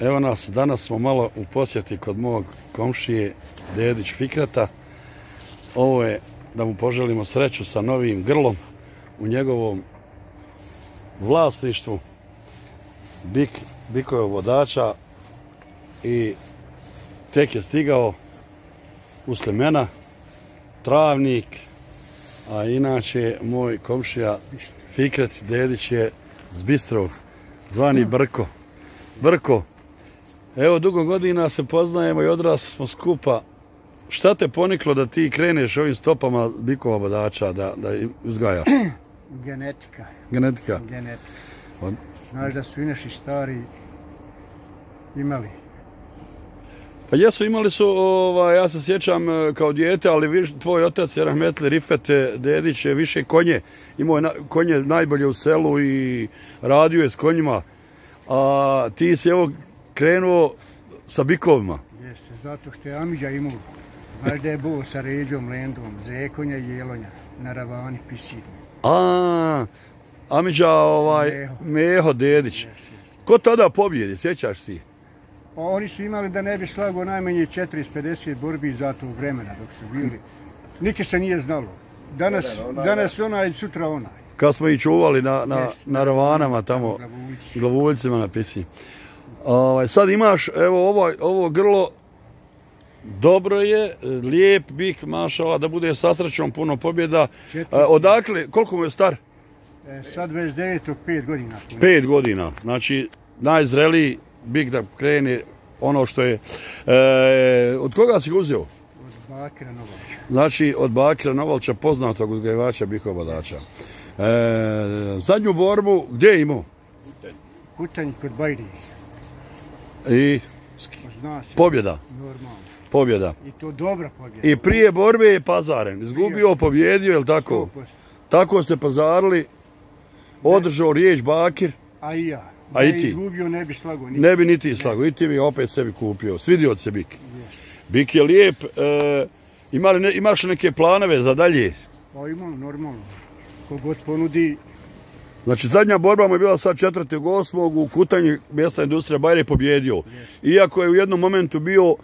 Evo nas, danas smo malo u posjeti kod mog komšije Dedić Fikreta. Ovo je da mu poželimo sreću sa novim grlom u njegovom vlasništvu. Biko je vodača i tek je stigao u Sljemena, Travnik, a inače moj komšija Fikret Dedić je z Bistrov, zvani Brko. Brko, evo dugo godina se poznajemo i odrasli smo skupa. Šta te poniklo da ti kreneš ovim stopama bikova vodača, da uzgajaš? Genetika. Genetika? Genetika. Znaš da su i naši stari imali. Pa jesu, imali su, ja se sjećam kao dijete, ali tvoj otac je rahmetli Rifet Dedić je više konje. Imao je konje najbolje u selu i radio je s konjima. A ti si evo krenuo sa bikovima. Jeste, zato što je Amidža imao. Znaš da je bo sa ređom, lendom, zekonja i jelonja na ravani pisinu. Amidža Meho Dedić. Ko tada pobjedi, sjećaš si? Pa oni su imali da ne bi slago najmanje 40-50 borbi za tog vremena dok su bili. Nikad se nije znalo. Danas onaj, sutra onaj. Kad smo ih čuvali na ravanama tamo, glavuljcima na pisi. Sad imaš, evo ovo grlo, dobro je, lijep bik, mašala, da bude sa srećom, puno pobjeda. Odakle, koliko mu je star? Sad 29. 5 godina. 5 godina, znači najzreliji bik da krene ono što je. Od koga si ga uzeo? Od Bakira Novalča. Znači od Bakira Novalča, poznatog uzgajivača bikova vodača. Zadnju borbu gdje je imao? Kutanj kod Bajri. I pobjeda. Normalno. Pobjeda. I to dobra pobjeda. I prije borbe je pazaren. Izgubio, pobjedio, je li tako? 100%. Tako ste pazarili, održao riječ Bakir. A i ja. A i ti? Izgubio, ne bi slago. Ne bi niti slago. I ti bi opet sebi kupio. Svidio se bik. Bik je lijep. Imaš neke planove za dalje? Pa imam, normalno. Kogod ponudi. Znači, zadnja borba mu je bila sad 4.8. u Kutanji, mjesta industrija Bajre, pobjedio. Iako je u jednom momentu bio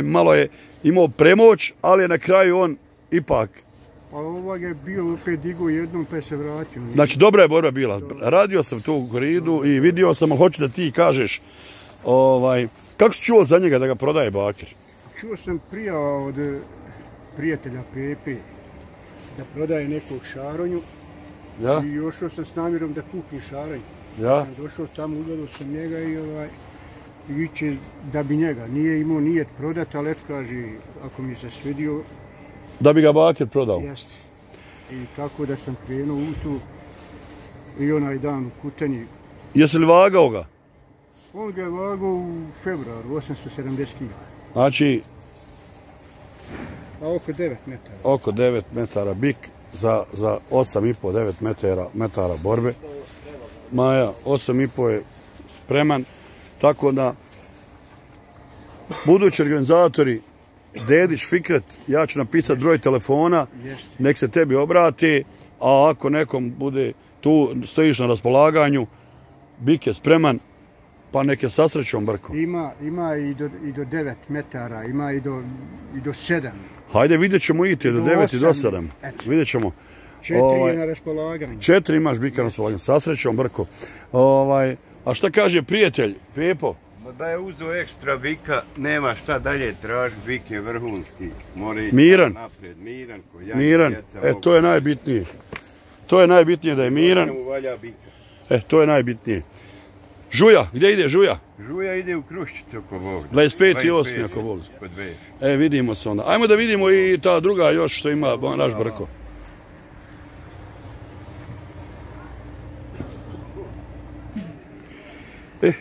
malo je imao premoć, ali je na kraju on ipak. Pa ovog je bio opet digao jednom pa je se vratio. Znači, dobra je borba bila. Radio sam tu u koridu i vidio sam, ali hoću da ti kažeš kako si čuo za njega da ga prodaje Bakir? Čuo sam prijava od prijatelja Pepe da prodaje nekog šaronju i došao sam s namjerom da kupim šaronju. Došao tamo, ugledao sam njega i iće da bi njega. Nije imao nijet prodat, ali eto kaže, ako mi se svidio. Da bi ga Bakir prodao? Jeste. I tako da sam krenuo u tu i onaj dan u Kutanji. Jesi li vagao ga? On ga je vagao u februaru, 870 kg. Znači? Oko 9 metara. Oko 9 metara bik za 8,5-9 metara borbe. Maja, 8,5 je spreman. Tako da, budući organizatori, Dedić Fikret, ja ću napisati broj telefona, nek se tebi obrati, a ako nekom bude tu, stojiš na raspolaganju, bik je spreman, pa nek je sa srećom Brko. Ima i do 9 metara, ima i do 7. Hajde, vidjet ćemo iti do 9 i do 7. Vidjet ćemo. 4 je na raspolaganju. 4 imaš bika na raspolaganju, sa srećom Brko. A šta kaže prijatelj, Pepo? Da je uzeo ekstra bika, nema šta dalje traži, bik je vrhunski. Miran. Naprijed, miran. Miran, to je najbitnije. To je najbitnije da je miran. To je najbitnije. Žuja, gdje ide Žuja? Žuja ide u Kruščicu oko Bog. 25.8. oko Bog. Vidimo se onda. Ajmo da vidimo i ta druga još što ima naš Brko.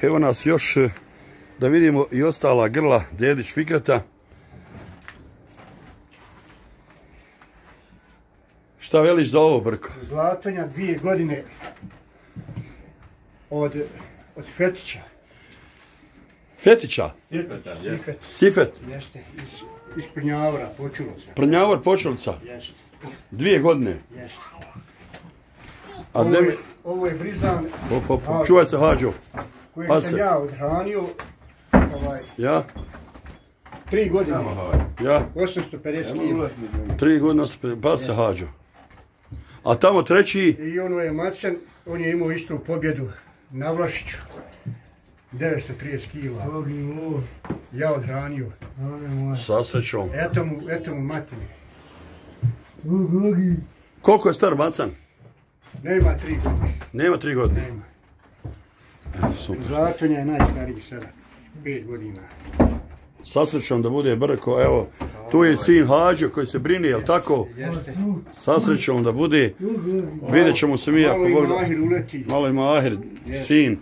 Evo nas još da vidimo i ostala grla Dedić Fikreta. Šta veliš za ovo Brko? Zlatonja 2 godine od Fetića. Fetića? Sifet. Jeste, iz Prnjavora, Počulica. Prnjavor, Počulica? Jeste. 2 godine? Jeste. Ovo je Brizan. Čuvaj se, Hađo. Kojeg sam ja odhranio. Ja? 3 godine. Ja? 850 kila. 3 godine, pa se, Hađo. A tamo treći? I ono je Macen, on je imao istu pobjedu na Vlašiću. 930 kila. Ja odhranio. Sa srećom. Eto mu matine. Koliko je star Macan? Nema 3 godine. Nema 3 godine? Nema. Super. Zlatonja je najstariji sada. 5 godina. Sa srećom da bude Brko, evo, tu je sin Hađo koji se brini, jel tako? Jeste. Sa srećom da bude, vidjet ćemo se mi ako Malo i Mahir uleti. Malo i Mahir, sin.